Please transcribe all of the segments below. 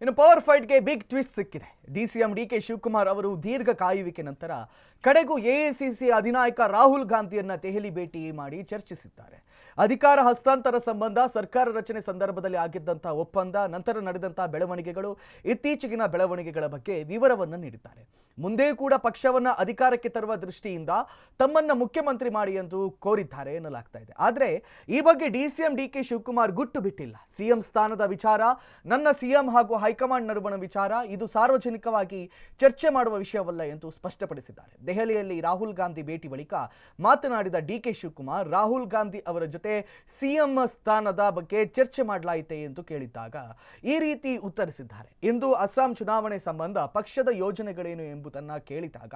ಇನ್ನು power ಫೈಟ್ಗೆ big twist ಸಿಕ್ಕಿದೆ. DCM DK Shivakumar ಅವರು ದೀರ್ಘ ಕಾಯುವಿಕೆ ನಂತರ ಕಡೆಗೂ ಎಐಸಿಸಿ ಅಧಿನಾಯಕ ರಾಹುಲ್ ಗಾಂಧಿಯನ್ನ ದೆಹಲಿ ಭೇಟಿ ಮಾಡಿ ಚರ್ಚಿಸಿದ್ದಾರೆ. ಅಧಿಕಾರ ಹಸ್ತಾಂತರ ಸಂಬಂಧ, ಸರ್ಕಾರ ರಚನೆ ಸಂದರ್ಭದಲ್ಲಿ ಆಗಿದ್ದಂಥ ಒಪ್ಪಂದ, ನಂತರ ನಡೆದಂಥ ಬೆಳವಣಿಗೆಗಳು, ಇತ್ತೀಚೆಗಿನ ಬೆಳವಣಿಗೆಗಳ ಬಗ್ಗೆ ವಿವರವನ್ನು ನೀಡಿದ್ದಾರೆ. ಮುಂದೆ ಕೂಡ ಪಕ್ಷವನ್ನ ಅಧಿಕಾರಕ್ಕೆ ತರುವ ದೃಷ್ಟಿಯಿಂದ ತಮ್ಮನ್ನ ಮುಖ್ಯಮಂತ್ರಿ ಮಾಡಿ ಎಂದು ಕೋರಿದ್ದಾರೆ ಎನ್ನಲಾಗ್ತಾ ಇದೆ. ಆದರೆ ಈ ಬಗ್ಗೆ ಡಿಸಿಎಂ ಡಿಕೆ ಶಿವಕುಮಾರ್ ಗುಟ್ಟು ಬಿಟ್ಟಿಲ್ಲ. ಸಿಎಂ ಸ್ಥಾನದ ವಿಚಾರ, ನನ್ನ ಸಿಎಂ ಹಾಗೂ ಹೈಕಮಾಂಡ್ ನಡುವಣ ವಿಚಾರ, ಇದು ಸಾರ್ವಜನಿಕವಾಗಿ ಚರ್ಚೆ ಮಾಡುವ ವಿಷಯವಲ್ಲ ಎಂದು ಸ್ಪಷ್ಟಪಡಿಸಿದ್ದಾರೆ. ದೆಹಲಿಯಲ್ಲಿ ರಾಹುಲ್ ಗಾಂಧಿ ಭೇಟಿ ಬಳಿಕ ಮಾತನಾಡಿದ ಡಿಕೆ ಶಿವಕುಮಾರ್, ರಾಹುಲ್ ಗಾಂಧಿ ಅವರ ಜೊತೆ ಸಿಎಂ ಸ್ಥಾನದ ಬಗ್ಗೆ ಚರ್ಚೆ ಮಾಡಲಾಯಿತೆ ಎಂದು ಕೇಳಿದ್ದಾಗ ಈ ರೀತಿ ಉತ್ತರಿಸಿದ್ದಾರೆ. ಇಂದು ಅಸ್ಸಾಂ ಚುನಾವಣೆ ಸಂಬಂಧ ಪಕ್ಷದ ಯೋಜನೆಗಳೇನು ಎಂಬುದನ್ನು ಕೇಳಿದಾಗ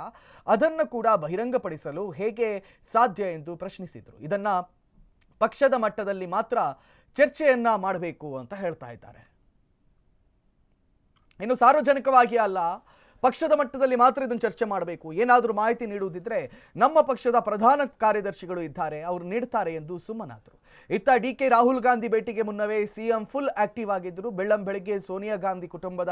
ಅದನ್ನು ಕೂಡ ಬಹಿರಂಗಪಡಿಸಲು ಹೇಗೆ ಸಾಧ್ಯ ಎಂದು ಪ್ರಶ್ನಿಸಿದರು. ಇದನ್ನ ಪಕ್ಷದ ಮಟ್ಟದಲ್ಲಿ ಮಾತ್ರ ಚರ್ಚೆಯನ್ನ ಮಾಡಬೇಕು ಅಂತ ಹೇಳ್ತಾ ಇದ್ದಾರೆ. ಇನ್ನು ಸಾರ್ವಜನಿಕವಾಗಿ ಅಲ್ಲ, ಪಕ್ಷದ ಮಟ್ಟದಲ್ಲಿ ಮಾತ್ರ ಇದನ್ನು ಚರ್ಚೆ ಮಾಡಬೇಕು. ಏನಾದರೂ ಮಾಹಿತಿ ನೀಡುವುದಿದ್ರೆ ನಮ್ಮ ಪಕ್ಷದ ಪ್ರಧಾನ ಕಾರ್ಯದರ್ಶಿಗಳು ಇದ್ದಾರೆ, ಅವರು ನೀಡ್ತಾರೆ ಎಂದು ಸುಮ್ಮನಾದರು. ಇತ್ತ ಡಿಕೆ ರಾಹುಲ್ ಗಾಂಧಿ ಭೇಟಿಗೆ ಮುನ್ನವೇ ಸಿಎಂ ಫುಲ್ ಆಕ್ಟಿವ್ ಆಗಿದ್ದರು. ಬೆಳ್ಳಂಬೆಳಗ್ಗೆ ಸೋನಿಯಾ ಗಾಂಧಿ ಕುಟುಂಬದ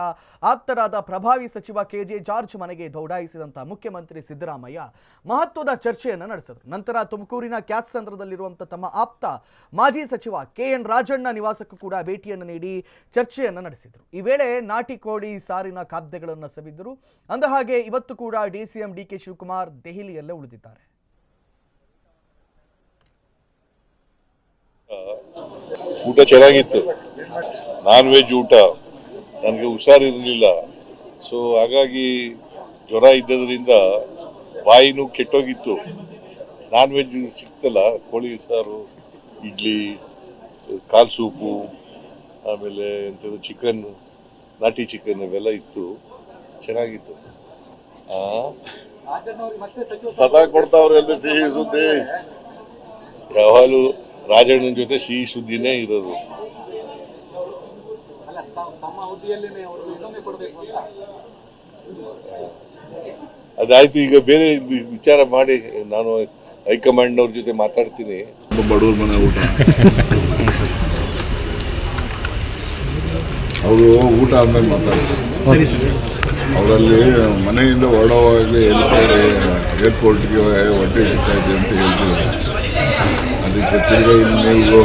ಆಪ್ತರಾದ ಪ್ರಭಾವಿ ಸಚಿವ ಕೆಜೆ ಜಾರ್ಜ್ ಮನೆಗೆ ದೌಡಾಯಿಸಿದಂಥ ಮುಖ್ಯಮಂತ್ರಿ ಸಿದ್ದರಾಮಯ್ಯ ಮಹತ್ವದ ಚರ್ಚೆಯನ್ನು ನಡೆಸಿದರು. ನಂತರ ತುಮಕೂರಿನ ಕ್ಯಾತ್ಸಂದ್ರದಲ್ಲಿರುವಂಥ ತಮ್ಮ ಆಪ್ತ ಮಾಜಿ ಸಚಿವ ಕೆಎನ್ ರಾಜಣ್ಣ ನಿವಾಸಕ್ಕೂ ಕೂಡ ಭೇಟಿಯನ್ನು ನೀಡಿ ಚರ್ಚೆಯನ್ನು ನಡೆಸಿದರು. ಈ ವೇಳೆ ನಾಟಿ ಕೋಳಿ ಸಾರಿನ ಖಾದ್ಯಗಳನ್ನು ಸವಿದ್ದರು. ಅಂದಹಾಗೆ ಇವತ್ತು ಕೂಡ ಡಿಸಿಎಂ ಡಿಕೆ ಶಿವಕುಮಾರ್ ದೆಹಲಿಯಲ್ಲೇ ಉಳಿದಿದ್ದಾರೆ. ಊಟ ಚೆನ್ನಾಗಿತ್ತು, ನಾನ್ ವೆಜ್ ಊಟ. ನನಗೆ ಹುಷಾರಿರಲಿಲ್ಲ, ಸೊ ಹಾಗಾಗಿ ಜ್ವರ ಇದ್ದದ್ರಿಂದ ಬಾಯಿನೂ ಕೆಟ್ಟೋಗಿತ್ತು. ನಾನ್ ವೆಜ್ ಸಿಕ್ತಲ್ಲ, ಕೋಳಿ ಸಾರು, ಇಡ್ಲಿ, ಕಾಲ್ ಸೂಪು, ಆಮೇಲೆ ಎಂಥದ್ದು ಚಿಕನ್, ನಾಟಿ ಚಿಕನ್ ಇವೆಲ್ಲ ಇತ್ತು, ಚೆನ್ನಾಗಿತ್ತು. ಸದಾ ಕೊಡ್ತಾವ್ರೆ ಸಿಹಿ ಸುದ್ದಿ, ಯಾವಾಗಲೂ ರಾಜಣ್ಣನ ಜೊತೆ ಸಿಹಿ ಸುದ್ದಿನೇ ಇರೋದು. ಅದಾಯ್ತು, ಈಗ ಬೇರೆ ವಿಚಾರ ಮಾಡಿ ನಾನು ಹೈಕಮಾಂಡ್ನವ್ರ ಜೊತೆ ಮಾತಾಡ್ತೀನಿ. ಬಡವ್ರ ಮನೆ ಊಟ, ಅವರು ಊಟ ಆದ್ಮೇಲೆ ಮಾತಾಡ್ತಾರೆ. ಅವರಲ್ಲಿ ಮನೆಯಿಂದ ಹೊರಡುವಾಗಲೇ ಏರ್ಪೋರ್ಟ್ಗೆ ಹೊಟ್ಟೆ ಸಿಗ್ತಾಯಿದೆ ಅಂತ ಹೇಳ್ತಿದ್ದಾರೆ. ಅದಕ್ಕೆ ತಿರ್ಗಿ ನೀವು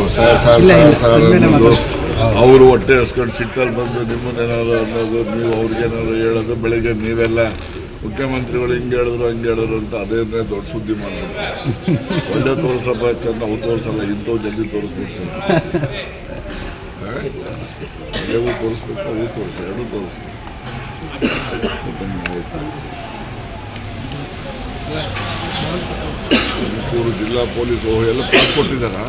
ಅನ್ನೋದು, ಅವರು ಹೊಟ್ಟೆ ಹಸ್ಕೊಂಡು ಸಿಟ್ಟಲ್ಲಿ ಬಂದು ನಿಮ್ಮನ್ನೇನಾದ್ರು ಅನ್ನೋದು, ನೀವು ಅವ್ರಿಗೇನಾದ್ರು ಹೇಳೋದು. ಬೆಳಗ್ಗೆ ನೀವೆಲ್ಲ ಮುಖ್ಯಮಂತ್ರಿಗಳು ಹಿಂಗೆ ಹೇಳಿದ್ರು ಹಂಗೆ ಹೇಳಿದ್ರು ಅಂತ ಅದೇನೇ ದೊಡ್ಡ ಸುದ್ದಿ ಮಾಡೋದು. ಒಳ್ಳೆ ತೋರಿಸಪ್ಪ ಚೆಂದ, ಅವು ತೋರಿಸಲ್ಲ, ಇಂಥವು ಜಲ್ದಿ ತೋರಿಸ್ಬೇಕು. ಅವು ತೋರಿಸ್ಬೇಕು, ಅವು ತೋರಿಸಿ, ಎರಡೂ ತೋರಿಸ್ಬೇಕು. ತುಮಕೂರು ಜಿಲ್ಲಾ ಪೊಲೀಸ್ ಎಲ್ಲ ಪಾಸ್ ಕೊಟ್ಟಿದ್ದಾರಾ?